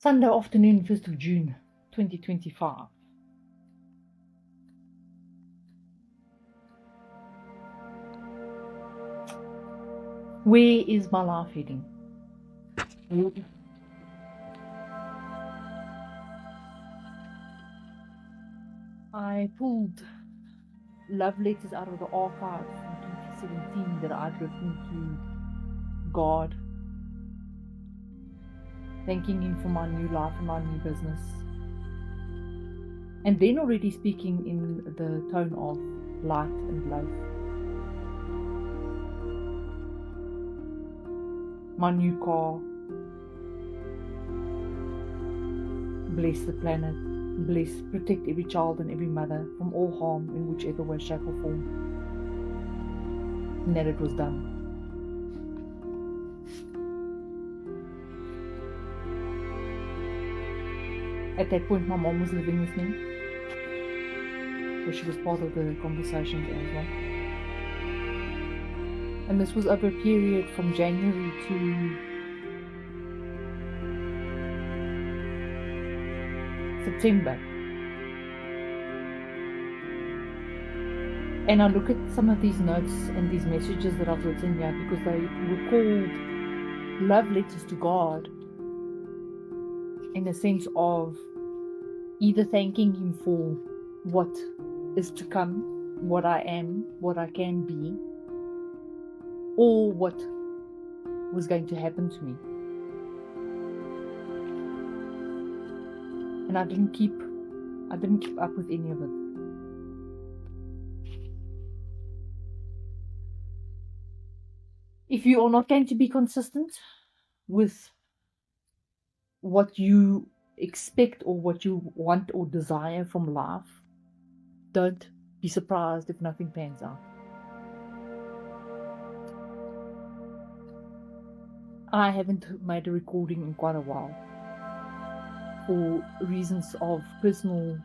Sunday afternoon, 1st of June, 2025. Where is my life heading? I pulled love letters out of the archive from 2017 that I'd written to God, thanking Him for my new life and my new business. And then already speaking in the tone of light and love. My new car. Bless the planet. Bless, protect every child and every mother from all harm in whichever way, shape or form. And that it was done. At that point, my mom was living with me, so she was part of the conversations as well. And this was over a period from January to September. And I look at some of these notes and these messages that I've written here because they were called love letters to God, in a sense of either thanking Him for what is to come, what I am, what I can be, or what was going to happen to me. And I didn't keep up with any of it. If you are not going to be consistent with what you expect or what you want or desire from life, don't be surprised if nothing pans out. I haven't made a recording in quite a while for reasons of personal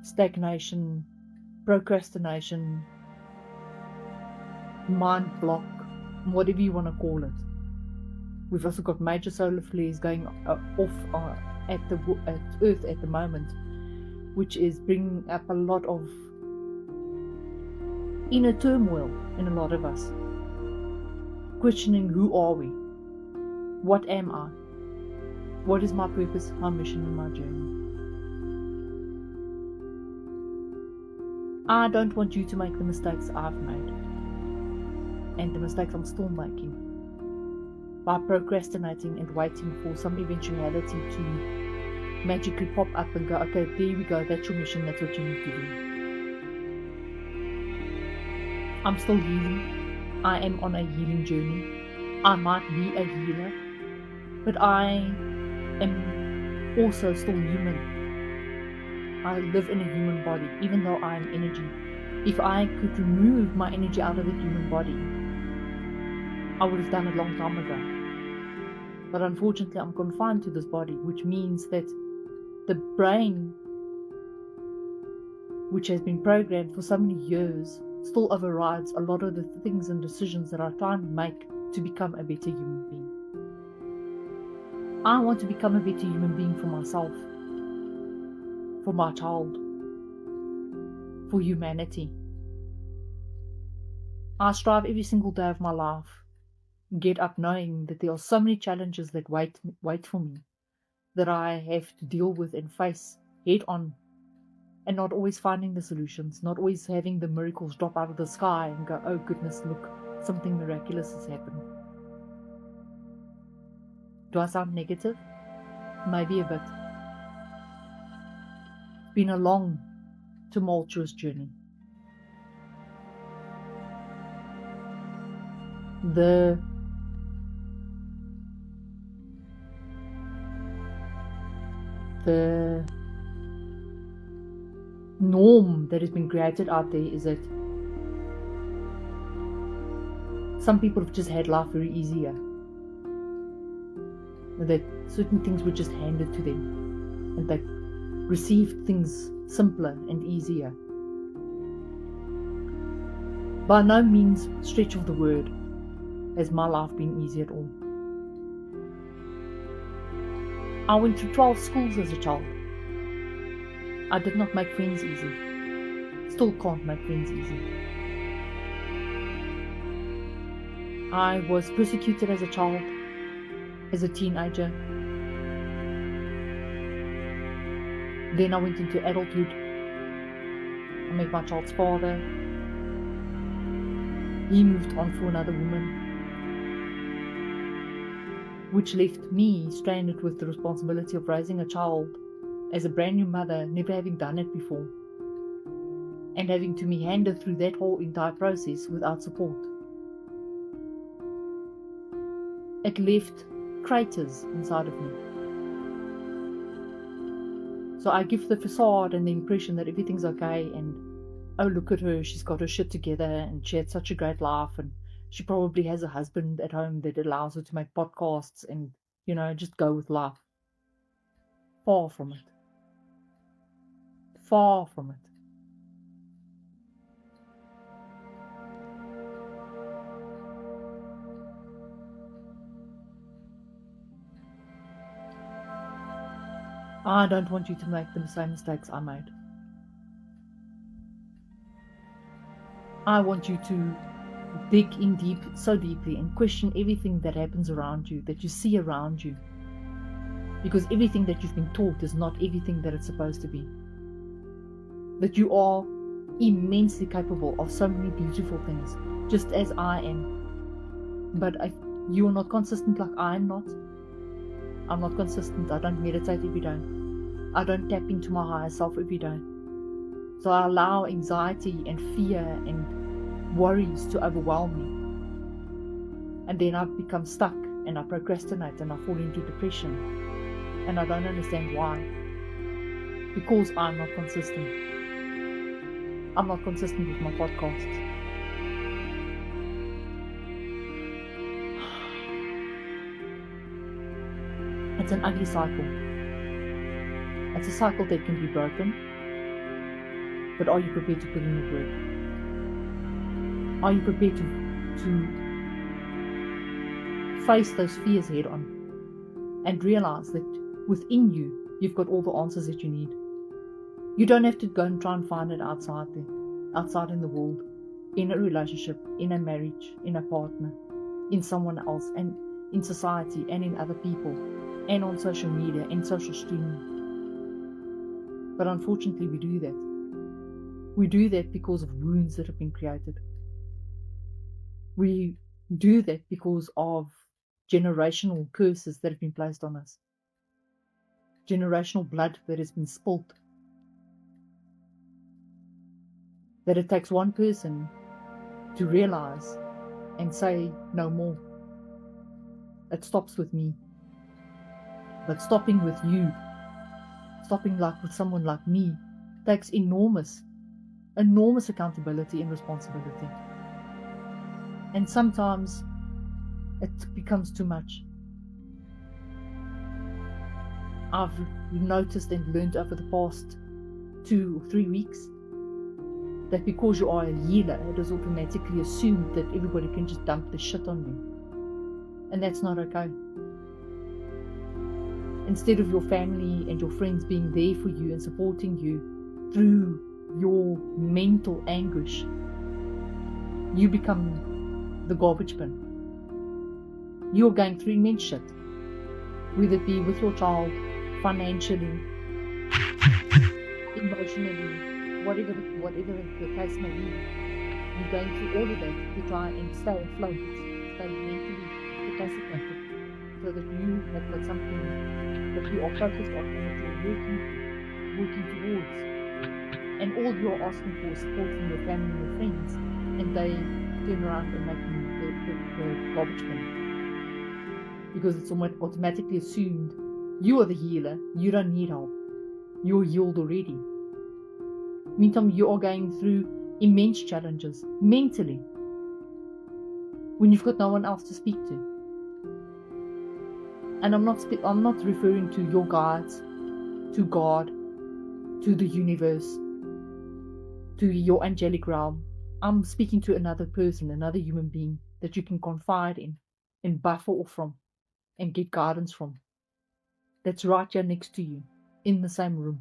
stagnation, procrastination, mind block, whatever you want to call it. We've also got major solar flares going off at Earth at the moment, which is bringing up a lot of inner turmoil in a lot of us. Questioning, who are we? What am I? What is my purpose, my mission, and my journey? I don't want you to make the mistakes I've made, and the mistakes I'm still making, by procrastinating and waiting for some eventuality to magically pop up and go, okay, there we go, that's your mission, that's what you need to do. I'm still healing. I am on a healing journey. I might be a healer, but I am also still human. I live in a human body, even though I am energy. If I could remove my energy out of the human body, I would have done it a long time ago. But unfortunately, I'm confined to this body, which means that the brain, which has been programmed for so many years, still overrides a lot of the things and decisions that I try to make to become a better human being. I want to become a better human being for myself, for my child, for humanity. I strive every single day of my life, get up knowing that there are so many challenges that wait for me, that I have to deal with and face head on, and not always finding the solutions, not always having the miracles drop out of the sky and go, oh goodness, look, something miraculous has happened. Do I sound negative? Maybe a bit. It's been a long, tumultuous journey. The norm that has been created out there is that some people have just had life very easier. That certain things were just handed to them, and they received things simpler and easier. By no means stretch of the word has my life been easy at all. I went through 12 schools as a child. I did not make friends easy. Still can't make friends easy. I was persecuted as a child, as a teenager. Then I went into adulthood. I met my child's father. He moved on for another woman, which left me stranded with the responsibility of raising a child as a brand new mother, never having done it before, and having to be handed through that whole entire process without support. It left craters inside of me. So I give the facade and the impression that everything's okay, and oh, look at her, she's got her shit together, and she had such a great life, and she probably has a husband at home that allows her to make podcasts and, just go with life. Far from it. Far from it. I don't want you to make the same mistakes I made. I want you to dig in deep, so deeply, and question everything that happens around you, that you see around you. Because everything that you've been taught is not everything that it's supposed to be. That you are immensely capable of so many beautiful things, just as I am. But if you are not consistent like I'm not consistent. I don't meditate every day. I don't tap into my higher self every day. So I allow anxiety and fear and worries to overwhelm me. And then I become stuck and I procrastinate and I fall into depression. And I don't understand why. Because I'm not consistent. I'm not consistent with my podcasts. It's an ugly cycle. It's a cycle that can be broken. But are you prepared to put in the work? Are you prepared to face those fears head on and realize that within you, you've got all the answers that you need? You don't have to go and try and find it outside in the world, in a relationship, in a marriage, in a partner, in someone else, and in society, and in other people, and on social media, and social streaming. But unfortunately, we do that. We do that because of wounds that have been created. We do that because of generational curses that have been placed on us. Generational blood that has been spilt. That it takes one person to realize and say no more. It stops with me. But stopping with you, stopping with someone like me, takes enormous accountability and responsibility. And sometimes it becomes too much. I've noticed and learned over the past 2 or 3 weeks that because you are a healer, it is automatically assumed that everybody can just dump the shit on you. And that's not okay. Instead of your family and your friends being there for you and supporting you through your mental anguish, you become the garbage bin. You're going through immense shit, whether it be with your child, financially, emotionally, whatever the case may be. You're going through all of that to try and stay afloat, stay mentally capacitated, so that you have got something that you are focused on and that you're working towards. And all you're asking for is support from your family and your friends, and they turn around and make you the garbage bin. Because it's automatically assumed you are the healer, you don't need help. You're healed already. Meantime, you are going through immense challenges, mentally, when you've got no one else to speak to. And I'm not referring to your guides, to God, to the universe, to your angelic realm. I'm speaking to another person, another human being that you can confide in and buffer off from and get guidance from. that's right here next to you, in the same room.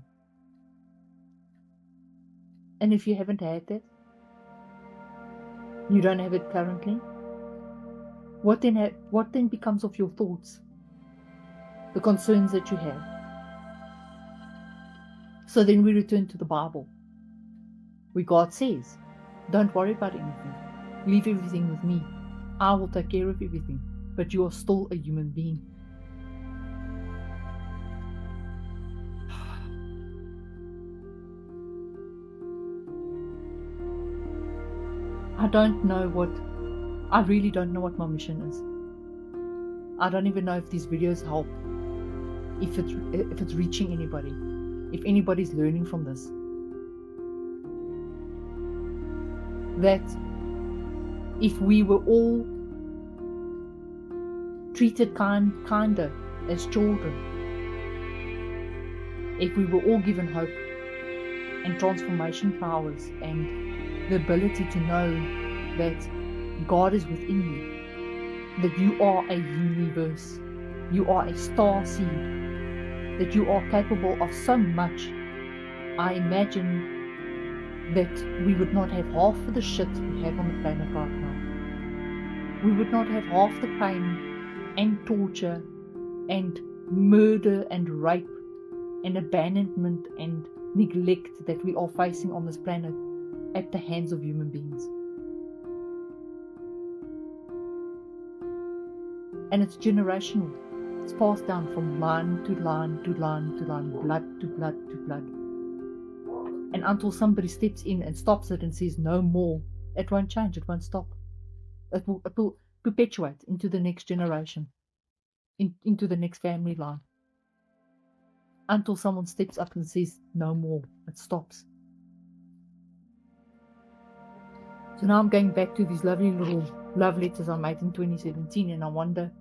And if you haven't had that, you don't have it currently, what then becomes of your thoughts, the concerns that you have? So then we return to the Bible, where God says, don't worry about anything. Leave everything with me. I will take care of everything. But you are still a human being. I really don't know what my mission is. I don't even know if these videos help, if it's reaching anybody, if anybody's learning from this. That if we were all treated kinder as children, if we were all given hope and transformation powers and the ability to know that God is within you, that you are a universe, you are a star seed, that you are capable of so much, I imagine that we would not have half of the shit we have on the planet right now. We would not have half the pain and torture and murder and rape and abandonment and neglect that we are facing on this planet at the hands of human beings. And it's generational. It's passed down from line to line to line to line, blood to blood to blood. And until somebody steps in and stops it and says no more, it won't change, it won't stop. It will perpetuate into the next generation, into the next family line. Until someone steps up and says no more, it stops. So now I'm going back to these lovely little love letters I made in 2017, and I wonder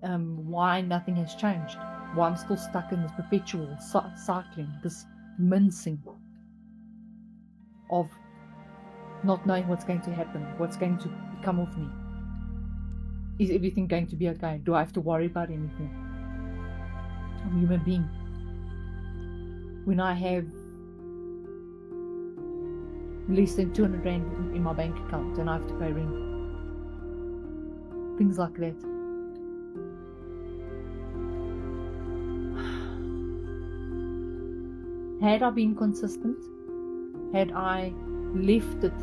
why nothing has changed, why I'm still stuck in this perpetual cycling, this mincing of not knowing what's going to happen, what's going to become of me. Is everything going to be okay? Do I have to worry about anything? I'm a human being. When I have less than 200 rand in my bank account and I have to pay rent, things like that. Had I been consistent, had I left it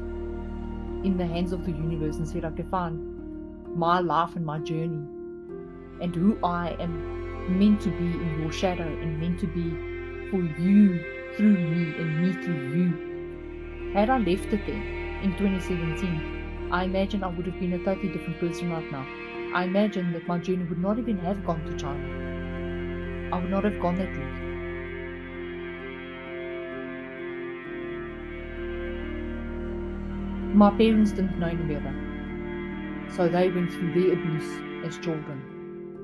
in the hands of the universe and said, okay, fine, my life and my journey and who I am meant to be in your shadow and meant to be for you through me and me through you. Had I left it there in 2017, I imagine I would have been a totally different person right now. I imagine that my journey would not even have gone to China. I would not have gone that route. My parents didn't know any better, so they went through their abuse as children,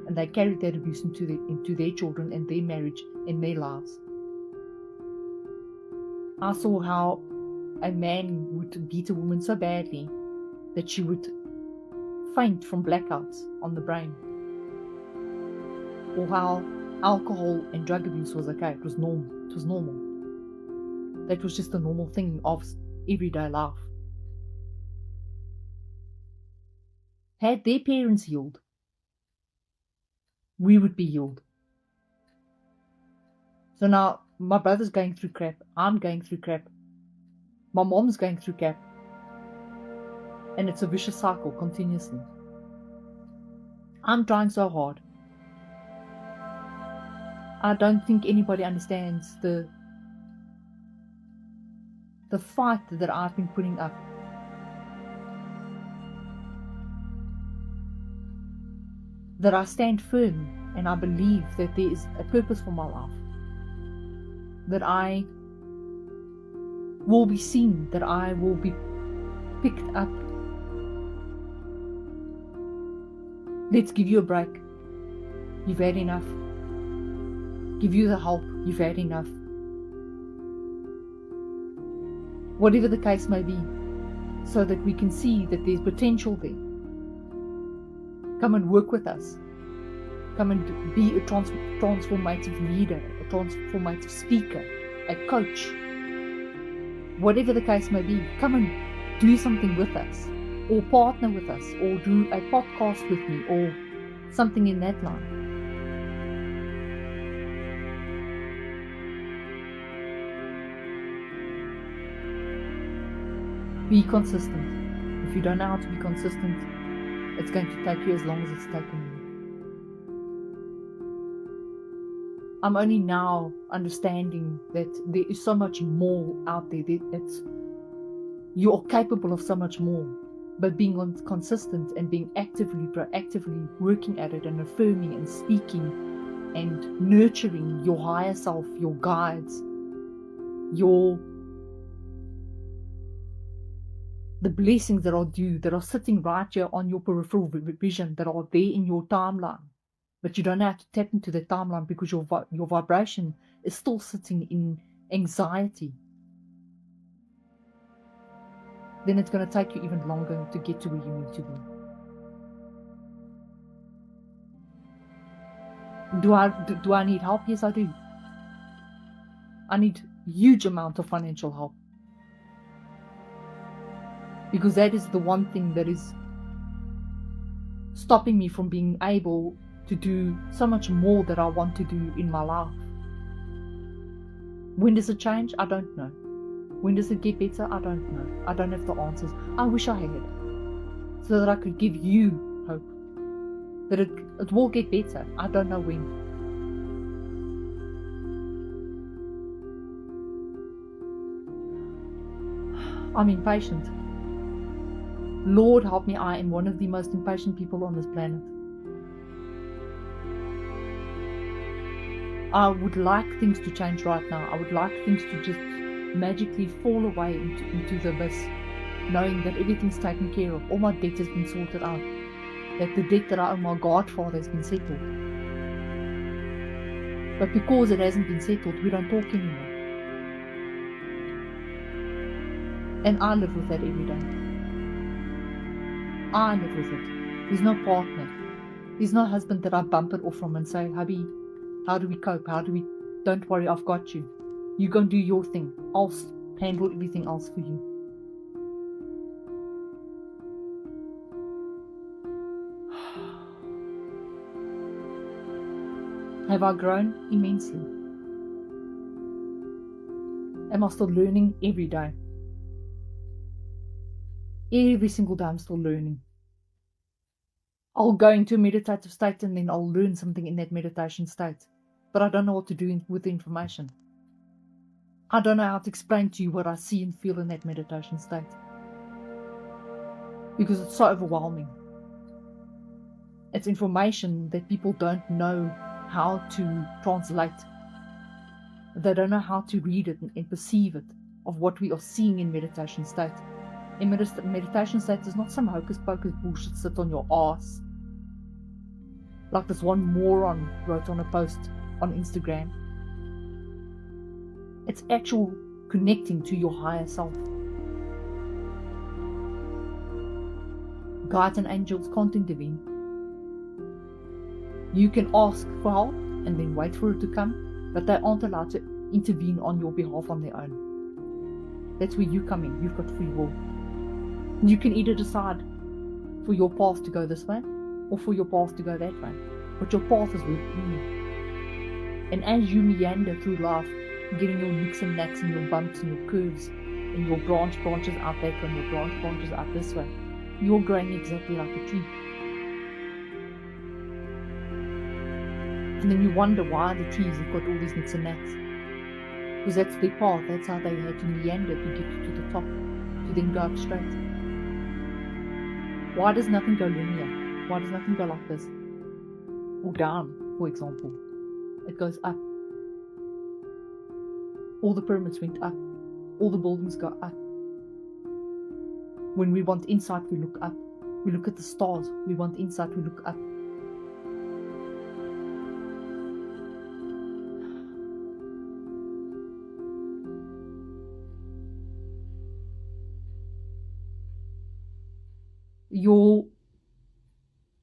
and they carried that abuse into their children and their marriage and their lives. I saw how a man would beat a woman so badly that she would faint from blackouts on the brain, or how alcohol and drug abuse was okay. It was normal. That was just a normal thing of everyday life. Had their parents healed, we would be healed. So now my brother's going through crap, I'm going through crap, my mom's going through crap, and it's a vicious cycle continuously. I'm trying so hard. I don't think anybody understands the fight that I've been putting up. That I stand firm and I believe that there is a purpose for my life. That I will be seen, that I will be picked up. Let's give you a break. You've had enough. Give you the help. You've had enough. Whatever the case may be, so that we can see that there's potential there. Come and work with us. Come and be a transformative leader, a transformative speaker, a coach. Whatever the case may be, come and do something with us, or partner with us, or do a podcast with me, or something in that line. Be consistent. If you don't know how to be consistent, it's going to take you as long as it's taken me. I'm only now understanding that there is so much more out there. You are capable of so much more. But being consistent and being proactively working at it and affirming and speaking and nurturing your higher self, your guides, the blessings that are due, that are sitting right here on your peripheral vision, that are there in your timeline. But you don't have to tap into the timeline because your vibration is still sitting in anxiety. Then it's going to take you even longer to get to where you need to be. Do I need help? Yes, I do. I need huge amount of financial help. Because that is the one thing that is stopping me from being able to do so much more that I want to do in my life. When does it change? I don't know. When does it get better? I don't know. I don't have the answers. I wish I had, so that I could give you hope that it will get better. I don't know when. I'm impatient. Lord help me, I am one of the most impatient people on this planet. I would like things to change right now. I would like things to just magically fall away into the abyss, knowing that everything's taken care of. All my debt has been sorted out. That the debt that I owe my Godfather has been settled. But because it hasn't been settled, we don't talk anymore. And I live with that every day. I live with it. There's no partner. There's no husband that I bump it off from and say, hubby, how do we cope? Don't worry, I've got you. You go and do your thing. I'll handle everything else for you. Have I grown? Immensely. Am I still learning? Every day. Every single day I'm still learning. I'll go into a meditative state and then I'll learn something in that meditation state. But I don't know what to do with the information. I don't know how to explain to you what I see and feel in that meditation state. Because it's so overwhelming. It's information that people don't know how to translate. They don't know how to read it and perceive it of what we are seeing in meditation state. In meditation state is not some hocus pocus bullshit sit on your ass. Like this one moron wrote on a post on Instagram. It's actual connecting to your higher self. Guides and angels can't intervene. You can ask for help and then wait for it to come, but they aren't allowed to intervene on your behalf on their own. That's where you come in. You've got free will. You can either decide for your path to go this way or for your path to go that way. But your path is within you. And as you meander through life, getting your nicks and knacks and your bumps and your curves and your branches out that way and your branches out this way, you're growing exactly like a tree. And then you wonder why the trees have got all these nicks and knacks. Because that's their path. That's how they had to meander to get to the top, to then go up straight. Why does nothing go linear? Why does nothing go like this? Or down, for example. It goes up. All the pyramids went up. All the buildings go up. When we want insight, we look up. We look at the stars. We want insight, we look up.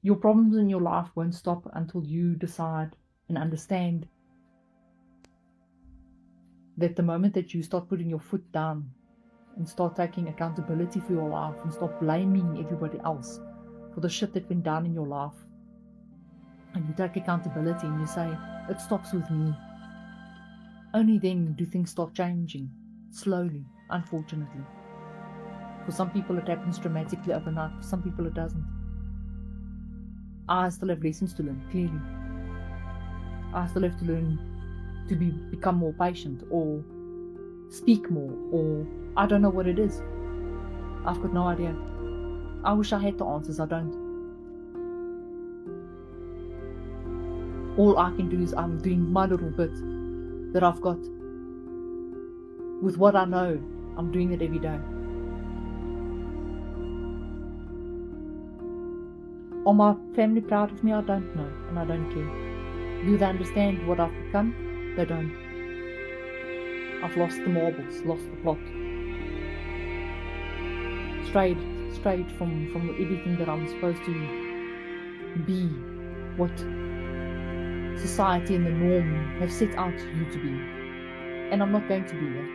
Your problems in your life won't stop until you decide and understand that the moment that you start putting your foot down and start taking accountability for your life and stop blaming everybody else for the shit that went down in your life, and you take accountability and you say, it stops with me, only then do things start changing, slowly, unfortunately. For some people it happens dramatically overnight, for some people it doesn't. I still have lessons to learn, clearly. I still have to learn to become more patient, or speak more, or I don't know what it is. I've got no idea. I wish I had the answers, I don't. All I can do is I'm doing my little bit that I've got. With what I know, I'm doing it every day. Are my family proud of me? I don't know, and I don't care. Do they understand what I've become? They don't. I've lost the marbles, lost the plot. Strayed from everything that I'm supposed to be, what society and the norm have set out you to be. And I'm not going to be that.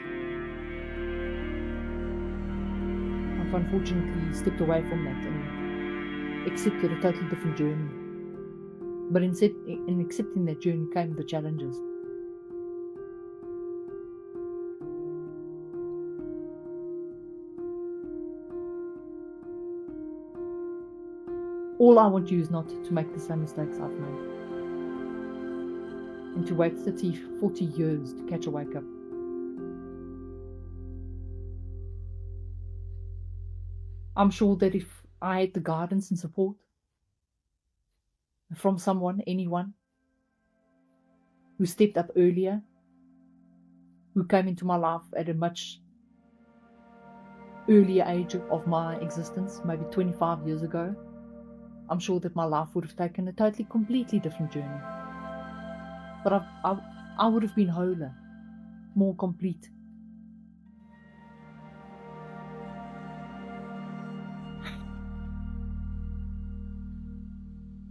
I've unfortunately stepped away from that and accepted a totally different journey. But in accepting that journey came the challenges. All I want you is not to make the same mistakes I've made. And to wait 30, 40 years to catch a wake up. I'm sure that if I had the guidance and support from someone, anyone, who stepped up earlier, who came into my life at a much earlier age of my existence, maybe 25 years ago, I'm sure that my life would have taken a totally, completely different journey. But I would have been wholer, more complete.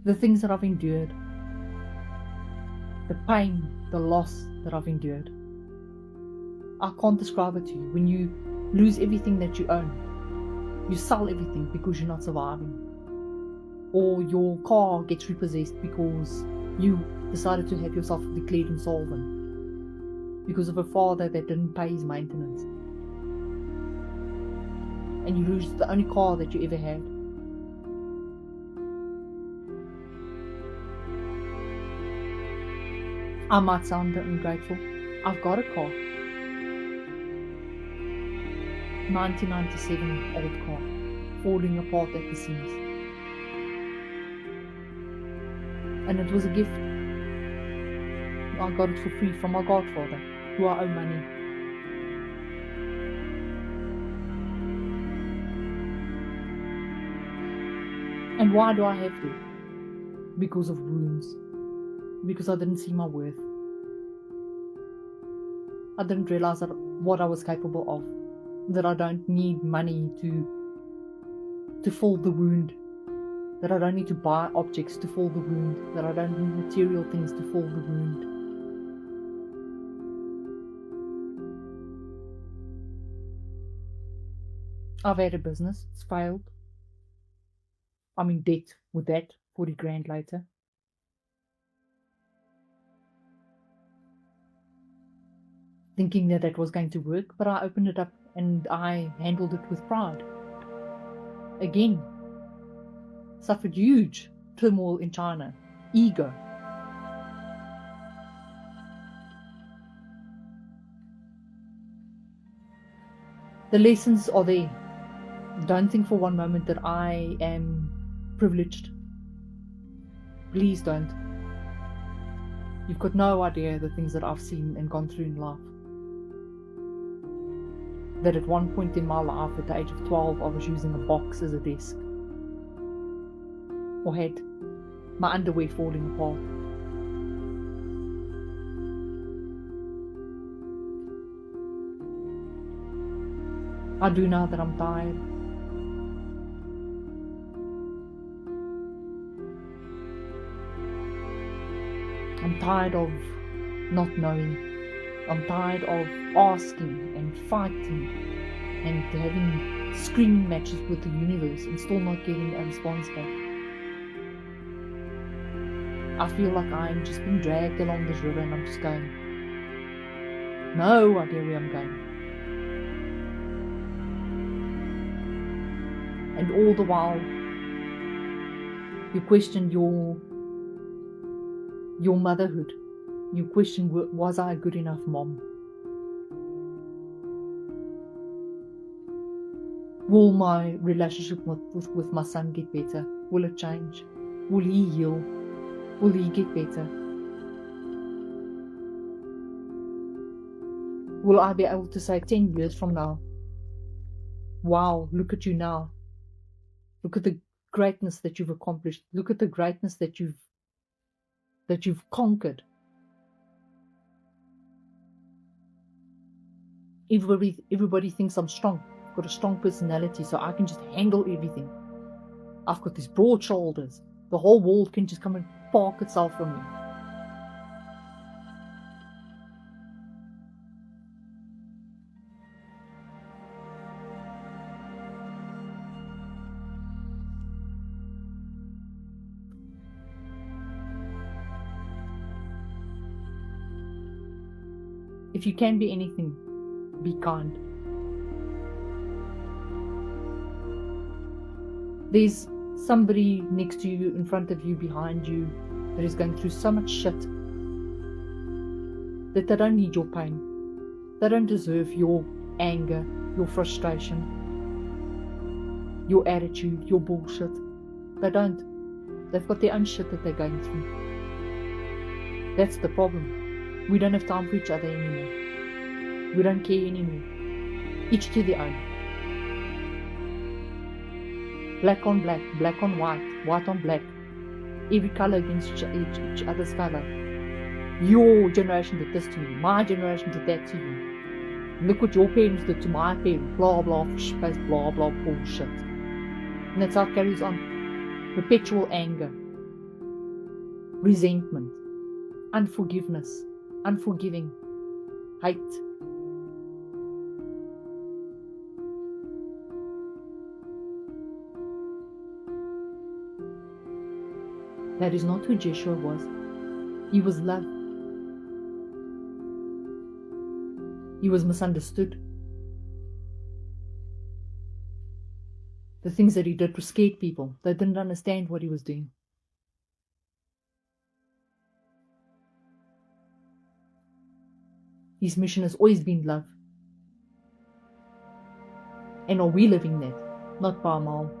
The things that I've endured, the pain, the loss that I've endured, I can't describe it to you. When you lose everything that you own, you sell everything because you're not surviving. Or your car gets repossessed because you decided to have yourself declared insolvent because of a father that didn't pay his maintenance. And you lose the only car that you ever had. I might sound ungrateful. I've got a car. 1997 old car, falling apart at the seams. And it was a gift. I got it for free from my godfather, who I owe money. And why do I have to? Because of wounds. Because I didn't see my worth. I didn't realize what I was capable of. That I don't need money to fill the wound. That I don't need to buy objects to fill the wound. That I don't need material things to fill the wound. I've had a business, it's failed. I'm in debt with that, 40 grand later. Thinking that that was going to work, but I opened it up and I handled it with pride. Again, suffered huge turmoil in China, ego. The lessons are there. Don't think for one moment that I am privileged. Please don't. You've got no idea the things that I've seen and gone through in life. That at one point in my life, at the age of 12, I was using a box as a desk. Or had my underwear falling apart. I do know that I'm tired. tired of not knowing. I'm tired of asking and fighting and having screaming matches with the universe and still not getting a response back. I feel like I'm just being dragged along this river and I'm just going, no idea where I'm going. And all the while, you question your motherhood. You question, was I a good enough mom? Will my relationship with my son get better? Will it change? Will he heal? Will he get better? Will I be able to say 10 years from now, wow, look at you now. Look at the greatness that you've accomplished. Look at the greatness that you've conquered. Everybody thinks I'm strong. I've got a strong personality, so I can just handle everything. I've got these broad shoulders. The whole world can just come and park itself on me. If you can be anything, be kind. There's somebody next to you, in front of you, behind you, that is going through so much shit that they don't need your pain. They don't deserve your anger, your frustration, your attitude, your bullshit. They don't. They've got their own shit that they're going through. That's the problem. We don't have time for each other anymore. We don't care anymore. Each to their own. Black on black, black on white, white on black. Every color against each other's color. Your generation did this to me. My generation did that to you. Look what your parents did to my parents. Blah, blah, space, blah, blah, bullshit. And that's how it carries on. Perpetual anger. Resentment. Unforgiveness. Unforgiving. Hate. That is not who Joshua was. He was love. He was misunderstood. The things that he did to scare people. They didn't understand what he was doing. His mission has always been love. And are we living that? Not by a mile.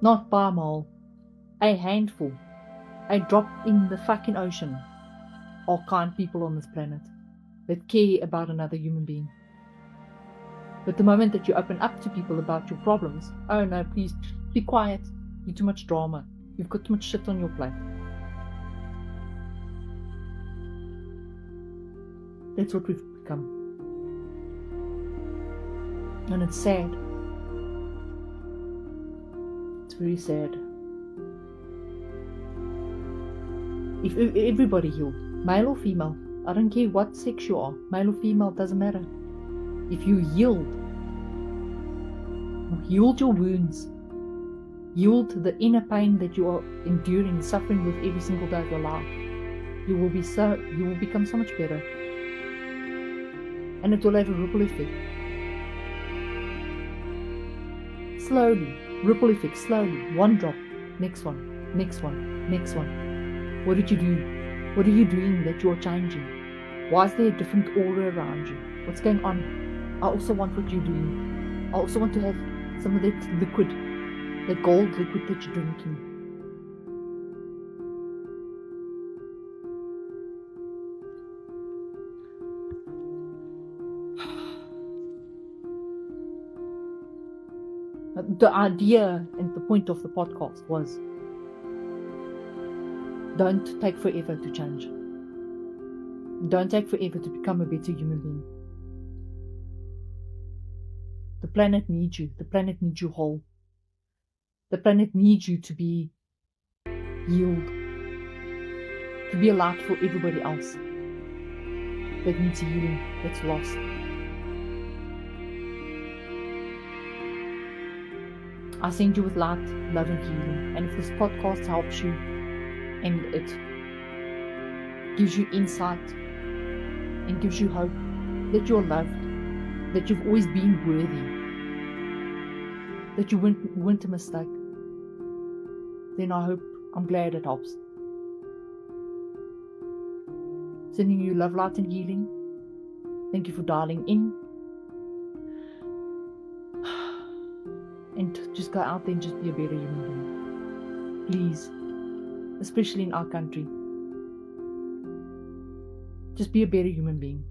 Not by a mile. A handful, a drop in the fucking ocean, are kind people on this planet that care about another human being. But the moment that you open up to people about your problems, oh no, please be quiet. You're too much drama. You've got too much shit on your plate. That's what we've become. And it's sad. It's very sad. If everybody healed, male or female, I don't care what sex you are, male or female, doesn't matter. If you healed your wounds, healed the inner pain that you are enduring, suffering with every single day of your life, you will become so much better. And it will have a ripple effect. Slowly, ripple effect, slowly, one drop, next one, next one, next one. What did you do? What are you doing that you are changing? Why is there a different aura around you? What's going on? I also want what you're doing. I also want to have some of that liquid, that gold liquid that you're drinking. The idea and the point of the podcast was, don't take forever to change. Don't take forever to become a better human being. The planet needs you. The planet needs you whole. The planet needs you to be healed. to be a light for everybody else that needs healing, that's lost. I send you with light, love, and healing. And if this podcast helps you and it gives you insight and gives you hope that you're loved, that you've always been worthy, that you weren't a mistake, then I'm glad it helps. Sending you love, light, and healing. Thank you for dialing in. And just go out there and just be a better human being. Please. Especially in our country. Just be a better human being.